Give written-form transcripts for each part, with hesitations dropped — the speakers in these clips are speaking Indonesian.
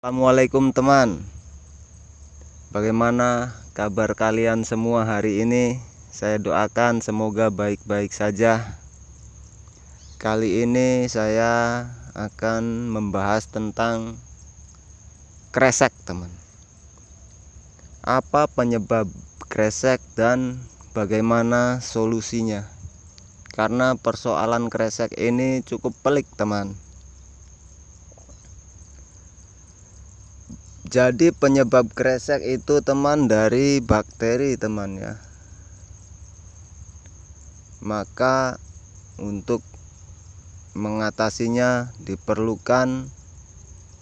Assalamualaikum teman. Bagaimana kabar kalian semua hari ini? Saya doakan semoga baik-baik saja. Kali ini saya akan membahas tentang kresek teman. Apa penyebab kresek dan bagaimana solusinya? Karena persoalan kresek ini cukup pelik teman. Jadi penyebab kresek itu teman dari bakteri teman ya. Maka untuk mengatasinya diperlukan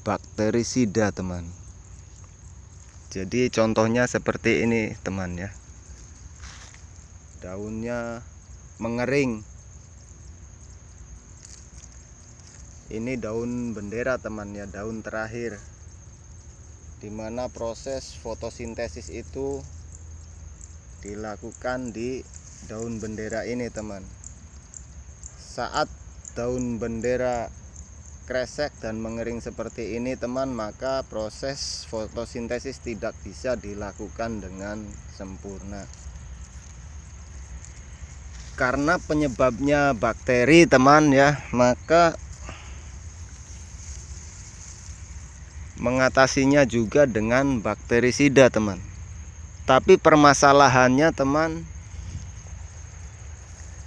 bakterisida teman. Jadi contohnya seperti ini teman ya. Daunnya mengering. Ini daun bendera teman ya, daun terakhir, dimana proses fotosintesis itu dilakukan di daun bendera ini teman. Saat daun bendera kresek dan mengering seperti ini teman, maka proses fotosintesis tidak bisa dilakukan dengan sempurna karena penyebabnya bakteri teman ya. Maka mengatasinya juga dengan bakterisida teman. Tapi permasalahannya teman,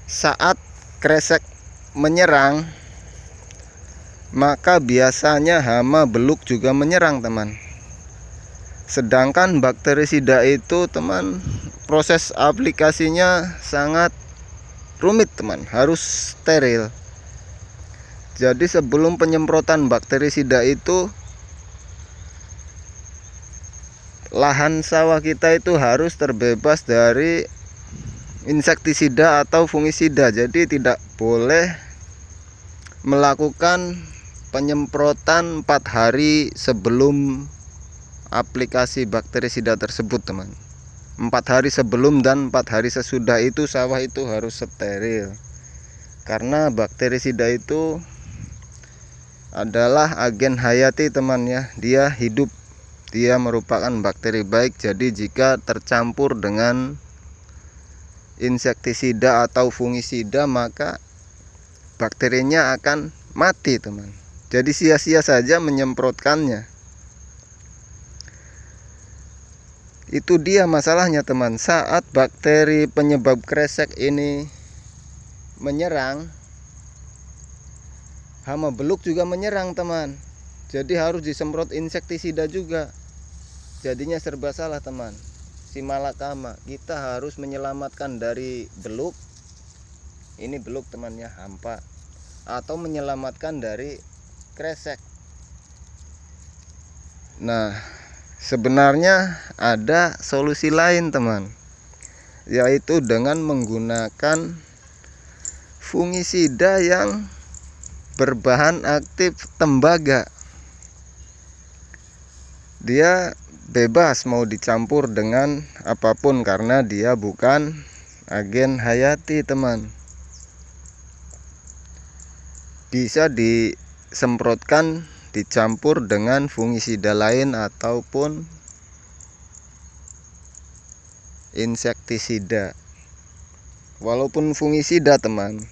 saat kresek menyerang, maka biasanya hama beluk juga menyerang teman. Sedangkan bakterisida itu teman, proses aplikasinya sangat rumit teman, harus steril. Jadi sebelum penyemprotan bakterisida itu, lahan sawah kita itu harus terbebas dari insektisida atau fungisida. Jadi tidak boleh melakukan penyemprotan 4 hari sebelum aplikasi bakterisida tersebut teman. 4 hari sebelum dan 4 hari sesudah itu sawah itu harus steril. Karena bakterisida itu adalah agen hayati teman ya. Dia hidup, dia merupakan bakteri baik. Jadi jika tercampur dengan insektisida atau fungisida, maka bakterinya akan mati teman. Jadi sia-sia saja menyemprotkannya. Itu dia masalahnya teman. Saat bakteri penyebab kresek ini menyerang, hama beluk juga menyerang teman. Jadi harus disemprot insektisida juga. Jadinya serba salah teman. Simalakama, kita harus menyelamatkan dari beluk. Ini beluk temannya, hampa. Atau menyelamatkan dari kresek. Nah, sebenarnya ada solusi lain teman, yaitu dengan menggunakan fungisida yang berbahan aktif tembaga. Dia bebas mau dicampur dengan apapun karena dia bukan agen hayati teman. Bisa disemprotkan, dicampur dengan fungisida lain ataupun insektisida. Walaupun fungisida teman,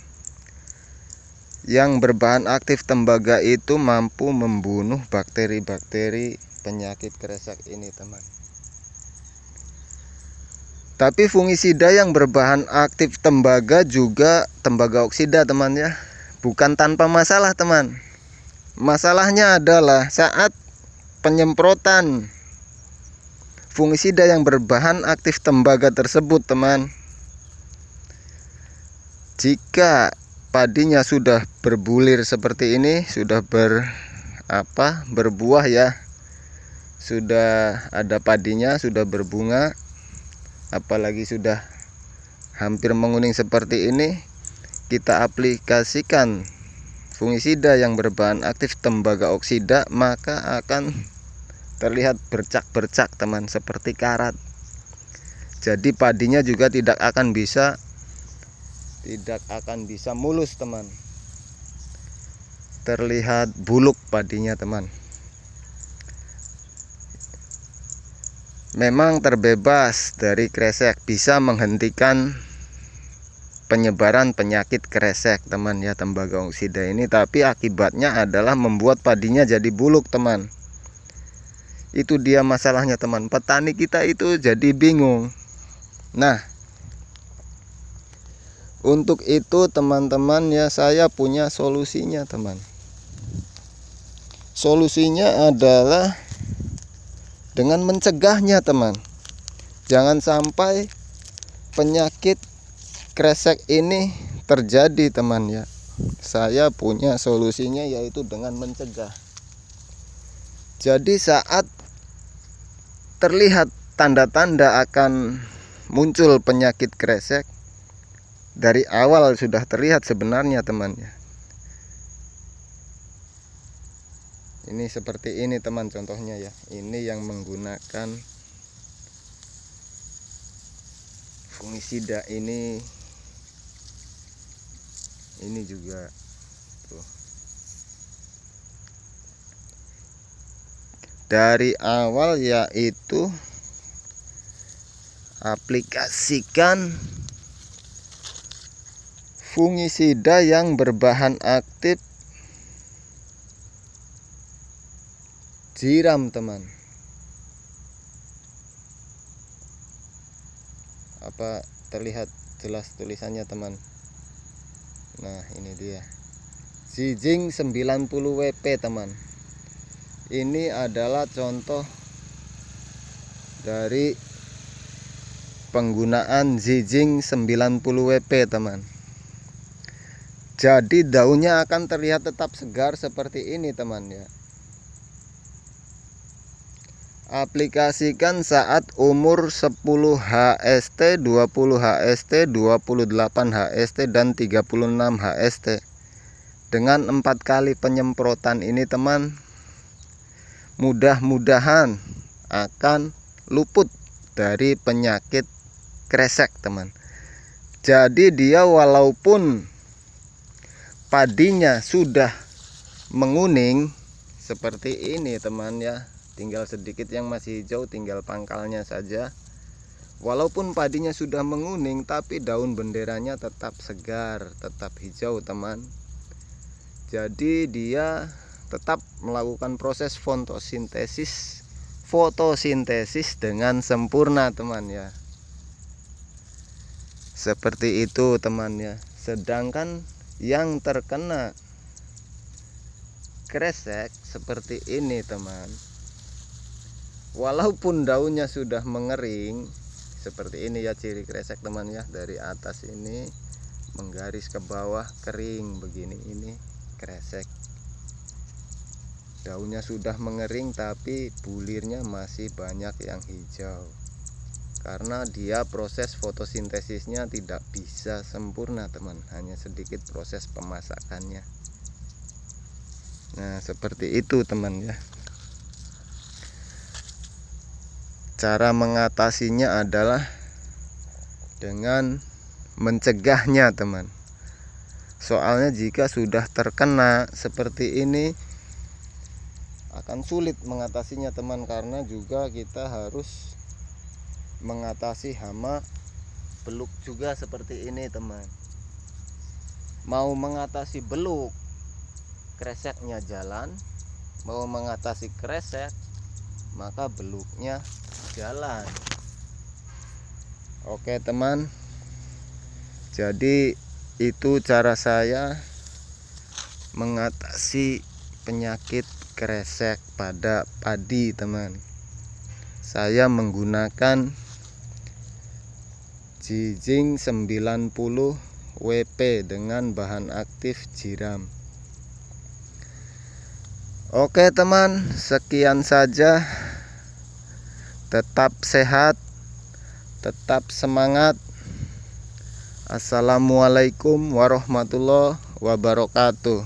yang berbahan aktif tembaga itu mampu membunuh bakteri-bakteri penyakit kresek ini teman. Tapi fungisida yang berbahan aktif tembaga juga tembaga oksida teman ya, bukan tanpa masalah teman. Masalahnya adalah saat penyemprotan fungisida yang berbahan aktif tembaga tersebut teman, jika padinya sudah berbulir seperti ini, sudah berbuah ya, sudah ada padinya, sudah berbunga, apalagi sudah hampir menguning seperti ini, kita aplikasikan fungisida yang berbahan aktif tembaga oksida, maka akan terlihat bercak-bercak teman, seperti karat. Jadi padinya juga tidak akan bisa mulus teman, terlihat buluk padinya teman. memang terbebas dari kresek, bisa menghentikan penyebaran penyakit kresek teman ya, tembaga oksida ini. Tapi akibatnya adalah membuat padinya jadi buluk teman. Itu dia masalahnya teman, petani kita itu jadi bingung. Nah, untuk itu teman-teman ya, saya punya solusinya teman. Solusinya adalah dengan mencegahnya teman. Jangan sampai penyakit kresek ini terjadi teman ya. Saya punya solusinya, yaitu dengan mencegah. Jadi saat terlihat tanda-tanda akan muncul penyakit kresek, dari awal sudah terlihat sebenarnya teman ya. Ini seperti ini teman contohnya ya. Ini yang menggunakan fungisida ini juga tuh. Dari awal yaitu aplikasikan fungisida yang berbahan aktif jiram teman. Apa terlihat jelas tulisannya teman? Nah, ini dia. Zijing 90 WP teman. Ini adalah contoh dari penggunaan Zijing 90 WP teman. Jadi daunnya akan terlihat tetap segar seperti ini teman ya. Aplikasikan saat umur 10 HST, 20 HST, 28 HST, dan 36 HST. Dengan 4 kali penyemprotan ini teman, mudah-mudahan akan luput dari penyakit kresek teman. Jadi dia walaupun padinya sudah menguning seperti ini teman ya, tinggal sedikit yang masih hijau, tinggal pangkalnya saja. Walaupun padinya sudah menguning, tapi daun benderanya tetap segar, tetap hijau teman. Jadi dia tetap melakukan proses fotosintesis dengan sempurna teman ya. Seperti itu teman ya. Sedangkan yang terkena kresek seperti ini teman, walaupun daunnya sudah mengering seperti ini ya, ciri kresek teman ya. Dari atas ini menggaris ke bawah kering begini, ini kresek. Daunnya sudah mengering tapi bulirnya masih banyak yang hijau, karena dia proses fotosintesisnya tidak bisa sempurna teman, hanya sedikit proses pemasakannya. Nah, seperti itu teman ya. Cara mengatasinya adalah dengan mencegahnya teman. Soalnya jika sudah terkena seperti ini akan sulit mengatasinya teman, karena juga kita harus mengatasi hama beluk juga seperti ini teman. Mau mengatasi beluk, kreseknya jalan. Mau mengatasi kresek, maka beluknya jalan. Oke teman, jadi itu cara saya mengatasi penyakit kresek pada padi teman. Saya menggunakan Zijing 90 WP dengan bahan aktif jiram. Oke teman, sekian saja. Tetap sehat, tetap semangat. Assalamualaikum warahmatullahi wabarakatuh.